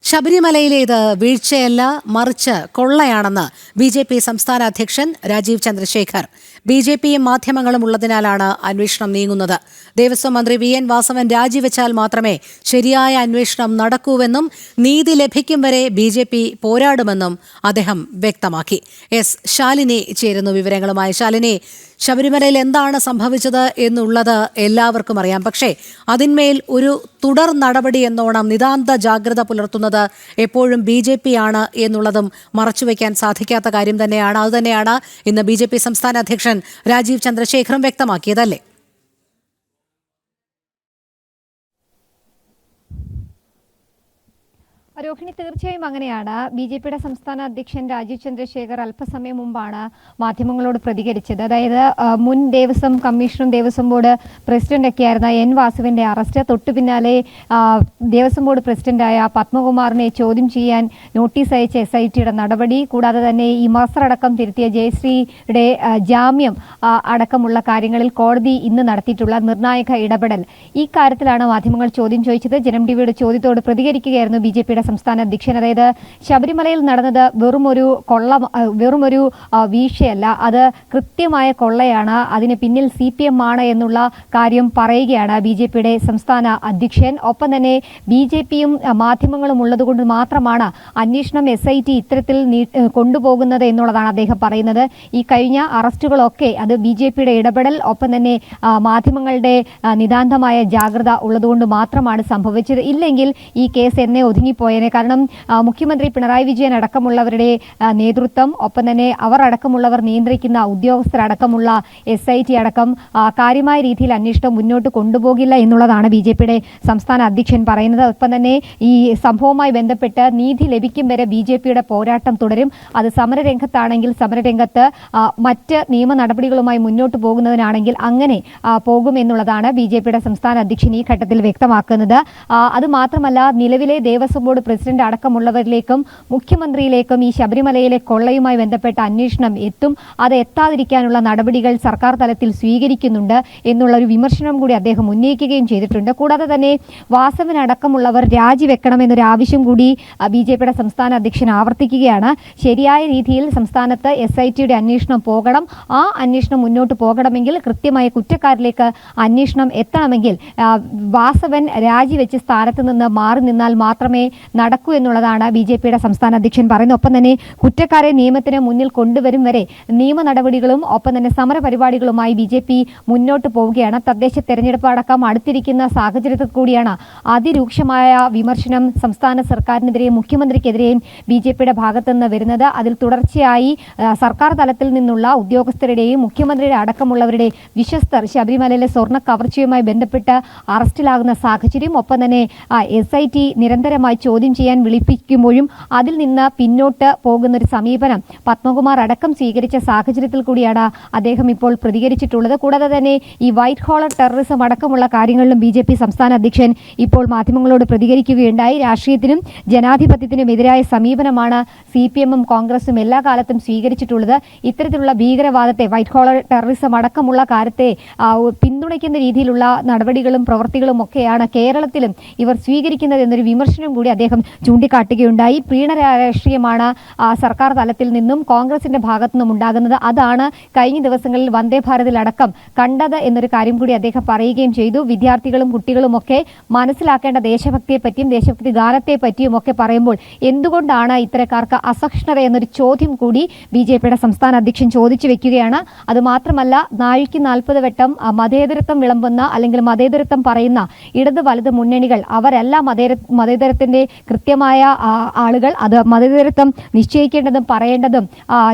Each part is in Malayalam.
ശബരിമലയിലേത് വീഴ്ചയല്ല, മറിച്ച് കൊള്ളയാണെന്ന് ബി.ജെ.പി. സംസ്ഥാന അധ്യക്ഷൻ രാജീവ് ചന്ദ്രശേഖർ. ബി.ജെ.പിയും മാധ്യമങ്ങളും ഉള്ളതിനാലാണ് അന്വേഷണം നീങ്ങുന്നത്. ദേവസ്വം മന്ത്രി വി.എൻ. വാസവൻ രാജിവെച്ചാൽ മാത്രമേ ശരിയായ അന്വേഷണം നടക്കൂവെന്നും നീതി ലഭിക്കും വരെ ബി.ജെ.പി. പോരാടുമെന്നും അദ്ദേഹം വ്യക്തമാക്കി. എസ്. ശാലിനി ചേരുന്നു വിവരങ്ങളുമായി. ശാലിനി, ശബരിമലയിൽ എന്താണ് സംഭവിച്ചത് എന്നുള്ളത് എല്ലാവർക്കും അറിയാം. പക്ഷേ അതിന്മേൽ ഒരു തുടർ നടപടി എന്നോണം നിതാന്ത ജാഗ്രത പുലർത്തുന്നത് എപ്പോഴും ബി.ജെ.പി. ആണ് എന്നുള്ളതും മറച്ചുവെക്കാൻ സാധിക്കാത്ത കാര്യം തന്നെയാണ്. അതുതന്നെയാണ് ഇന്ന് ബി.ജെ.പി. സംസ്ഥാന അധ്യക്ഷൻ രാജീവ് ചന്ദ്രശേഖറും വ്യക്തമാക്കിയതല്ലേ? രോഹിണി, തീർച്ചയായും അങ്ങനെയാണ്. ബി.ജെ.പിയുടെ സംസ്ഥാന അധ്യക്ഷൻ രാജീവ് ചന്ദ്രശേഖർ അല്പസമയം മുമ്പാണ് മാധ്യമങ്ങളോട് പ്രതികരിച്ചത്. അതായത് മുൻ ദേവസ്വം കമ്മീഷണറും ദേവസ്വം ബോർഡ് പ്രസിഡന്റൊക്കെയായിരുന്ന എൻ വാസുവിന്റെ അറസ്റ്റ്, തൊട്ടു പിന്നാലെ ദേവസ്വം ബോർഡ് പ്രസിഡന്റായ പത്മകുമാറിനെ ചോദ്യം ചെയ്യാൻ നോട്ടീസ് അയച്ച SITയുടെ നടപടി, കൂടാതെ തന്നെ ഈ മസറടക്കം തിരുത്തിയ ജയശ്രീയുടെ ജാമ്യം അടക്കമുള്ള കാര്യങ്ങളിൽ കോടതി ഇന്ന് നടത്തിയിട്ടുള്ള നിർണായക ഇടപെടൽ, ഈ കാര്യത്തിലാണ് മാധ്യമങ്ങൾ ചോദ്യം ചോദിച്ചത്. ജനം ടിവിയുടെ ചോദ്യത്തോട് പ്രതികരിക്കുകയായിരുന്നു ബി.ജെ.പിയുടെ സംസ്ഥാന അധ്യക്ഷൻ. അതായത് ശബരിമലയിൽ നടന്നത് വെറുമൊരു വീഴ്ചയല്ല, അത് കൃത്യമായ കൊള്ളയാണ്, അതിന് പിന്നിൽ CPM ആണ് എന്നുള്ള കാര്യം പറയുകയാണ് ബി.ജെ.പിയുടെ സംസ്ഥാന അധ്യക്ഷൻ. ഒപ്പം തന്നെ ബി.ജെ.പിയും മാധ്യമങ്ങളും ഉള്ളതുകൊണ്ട് മാത്രമാണ് അന്വേഷണം SIT ഇത്തരത്തിൽ കൊണ്ടുപോകുന്നത് എന്നുള്ളതാണ് അദ്ദേഹം പറയുന്നത്. ഈ കഴിഞ്ഞ അറസ്റ്റുകളൊക്കെ അത് ബി.ജെ.പിയുടെ ഇടപെടൽ, ഒപ്പം തന്നെ മാധ്യമങ്ങളുടെ നിതാന്തമായ ജാഗ്രത ഉള്ളതുകൊണ്ട് മാത്രമാണ് സംഭവിച്ചത്. ഇല്ലെങ്കിൽ ഈ കേസ് എന്നെ ഒതുങ്ങിപ്പോയേനെ. കാരണം മുഖ്യമന്ത്രി പിണറായി വിജയൻ അടക്കമുള്ളവരുടെ നേതൃത്വം, ഒപ്പം തന്നെ അവർ അടക്കമുള്ളവർ നിയന്ത്രിക്കുന്ന ഉദ്യോഗസ്ഥരടക്കമുള്ള SIT അടക്കം കാര്യമായ രീതിയിൽ അന്വേഷണം മുന്നോട്ട് കൊണ്ടുപോകില്ല എന്നുള്ളതാണ് ബി.ജെ.പിയുടെ സംസ്ഥാന അധ്യക്ഷൻ പറയുന്നത്. ഒപ്പം തന്നെ ഈ സംഭവവുമായി ബന്ധപ്പെട്ട് നീതി ലഭിക്കും വരെ ബി.ജെ.പിയുടെ പോരാട്ടം തുടരും. അത് സമരരംഗത്താണെങ്കിൽ സമരരംഗത്ത്, മറ്റ് നിയമ നടപടികളുമായി മുന്നോട്ട് പോകുന്നതിനാണെങ്കിൽ അങ്ങനെ പോകുമെന്നുള്ളതാണ് ബി.ജെ.പിയുടെ സംസ്ഥാന അധ്യക്ഷൻ ഈ ഘട്ടത്തിൽ വ്യക്തമാക്കുന്നത്. അത് മാത്രമല്ല, നിലവിലെ ദേവസ്വം ബോർഡ് പ്രസിഡന്റ് അടക്കമുള്ളവരിലേക്കും മുഖ്യമന്ത്രിയിലേക്കും ഈ ശബരിമലയിലെ കൊള്ളയുമായി ബന്ധപ്പെട്ട അന്വേഷണം എത്തും. അത് എത്താതിരിക്കാനുള്ള നടപടികൾ സർക്കാർ തലത്തിൽ സ്വീകരിക്കുന്നുണ്ട് എന്നുള്ള ഒരു വിമർശനം കൂടി അദ്ദേഹം ഉന്നയിക്കുകയും ചെയ്തിട്ടുണ്ട്. കൂടാതെ തന്നെ വാസവനടക്കമുള്ളവർ രാജിവെക്കണമെന്നൊരു ആവശ്യം കൂടി ബി.ജെ.പിയുടെ സംസ്ഥാന അധ്യക്ഷൻ ആവർത്തിക്കുകയാണ്. ശരിയായ രീതിയിൽ സംസ്ഥാനത്ത് SITയുടെ അന്വേഷണം പോകണം. ആ അന്വേഷണം മുന്നോട്ട് പോകണമെങ്കിൽ, കൃത്യമായ കുറ്റക്കാരിലേക്ക് അന്വേഷണം എത്തണമെങ്കിൽ വാസവൻ രാജിവെച്ച് സ്ഥാനത്ത് നിന്ന് മാറി നിന്നാൽ മാത്രമേ നടക്കൂ എന്നുള്ളതാണ് ബി.ജെ.പിയുടെ സംസ്ഥാന അധ്യക്ഷൻ പറയുന്നത്. ഒപ്പം തന്നെ കുറ്റക്കാരെ നിയമത്തിന് മുന്നിൽ കൊണ്ടുവരും വരെ നിയമ നടപടികളും ഒപ്പം തന്നെ സമര പരിപാടികളുമായി ബി.ജെ.പി. മുന്നോട്ട് പോവുകയാണ്. തദ്ദേശ തെരഞ്ഞെടുപ്പ് അടക്കം അടുത്തിരിക്കുന്ന സാഹചര്യത്തിൽ കൂടിയാണ് അതിരൂക്ഷമായ വിമർശനം സംസ്ഥാന സർക്കാരിനെതിരെയും മുഖ്യമന്ത്രിക്കെതിരെയും ബി.ജെ.പിയുടെ ഭാഗത്തുനിന്ന് വരുന്നത്. അതിൽ തുടർച്ചയായി സർക്കാർ തലത്തിൽ നിന്നുള്ള ഉദ്യോഗസ്ഥരുടെയും മുഖ്യമന്ത്രിയുടെ അടക്കമുള്ളവരുടെ വിശ്വസ്തർ ശബരിമലയിലെ സ്വർണ്ണ കവർച്ചയുമായി ബന്ധപ്പെട്ട് അറസ്റ്റിലാകുന്ന സാഹചര്യം, ഒപ്പം തന്നെ SIT നിരന്തരമായി ചോദ്യം ചെയ്യാൻ വിളിപ്പിക്കുമ്പോഴും അതിൽ നിന്ന് പിന്നോട്ട് പോകുന്നൊരു സമീപനം പത്മകുമാർ അടക്കം സ്വീകരിച്ച സാഹചര്യത്തിൽ കൂടിയാണ് അദ്ദേഹം ഇപ്പോൾ പ്രതികരിച്ചിട്ടുള്ളത്. കൂടാതെ തന്നെ ഈ വൈറ്റ് കോളർ ടെററിസം അടക്കമുള്ള കാര്യങ്ങളിലും ബി.ജെ.പി. സംസ്ഥാന അധ്യക്ഷൻ ഇപ്പോൾ മാധ്യമങ്ങളോട് പ്രതികരിക്കുകയുണ്ടായി. രാഷ്ട്രീയത്തിനും ജനാധിപത്യത്തിനും എതിരായ സമീപനമാണ് CPMഉം കോൺഗ്രസും എല്ലാ കാലത്തും സ്വീകരിച്ചിട്ടുള്ളത്. ഇത്തരത്തിലുള്ള ഭീകരവാദത്തെ, വൈറ്റ് കോളർ ടെററിസം അടക്കമുള്ള കാര്യത്തെ പിന്തുണയ്ക്കുന്ന രീതിയിലുള്ള നടപടികളും പ്രവൃത്തികളും ഒക്കെയാണ് കേരളത്തിലും ഇവർ സ്വീകരിക്കുന്നത് എന്നൊരു വിമർശനം കൂടി അദ്ദേഹം ചൂണ്ടിക്കാട്ടുകയുണ്ടായി. പ്രീണ രാഷ്ട്രീയമാണ് സർക്കാർ തലത്തിൽ നിന്നും കോൺഗ്രസിന്റെ ഭാഗത്തു നിന്നും ഉണ്ടാകുന്നത്. അതാണ് കഴിഞ്ഞ ദിവസങ്ങളിൽ വന്ദേ ഭാരതിലടക്കം കണ്ടത് എന്നൊരു കാര്യം കൂടി അദ്ദേഹം പറയുകയും ചെയ്തു. വിദ്യാർത്ഥികളും കുട്ടികളും ഒക്കെ മനസ്സിലാക്കേണ്ട ദേശഭക്തിയെപ്പറ്റിയും ദേശഭക്തി ഗാനത്തെ പറ്റിയും ഒക്കെ പറയുമ്പോൾ എന്തുകൊണ്ടാണ് ഇത്തരക്കാർക്ക് അസഹിഷ്ണുത എന്നൊരു ചോദ്യം കൂടി ബി.ജെ.പിയുടെ സംസ്ഥാന അധ്യക്ഷൻ ചോദിച്ചു വെക്കുകയാണ്. അതുമാത്രമല്ല, നാഴിക്ക് 40 വട്ടം മതേതരത്വം വിളമ്പുന്ന അല്ലെങ്കിൽ മതേതരത്വം പറയുന്ന ഇടത് വലത് മുന്നണികൾ അവരല്ല മതേതരത്തിന്റെ കൃത്യമായ ആളുകൾ. അത് മതേതരത്വം നിശ്ചയിക്കേണ്ടതും പറയേണ്ടതും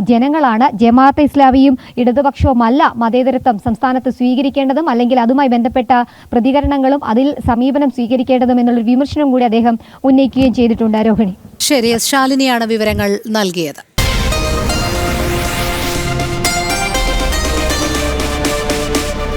ജനങ്ങളാണ്. ജമാഅത്തെ ഇസ്ലാമിയും ഇടതുപക്ഷവുമല്ല മതേതരത്വം സംസ്ഥാനത്ത് സ്വീകരിക്കേണ്ടതും അല്ലെങ്കിൽ അതുമായി ബന്ധപ്പെട്ട പ്രതികരണങ്ങളും അതിൽ സമീപനം സ്വീകരിക്കേണ്ടതും എന്നുള്ളൊരു വിമർശനം കൂടി അദ്ദേഹം ഉന്നയിക്കുകയും ചെയ്തിട്ടുണ്ട്. രോഹിണി, ശരി. ശാലിനിയാണ് വിവരങ്ങൾ നൽകിയത്.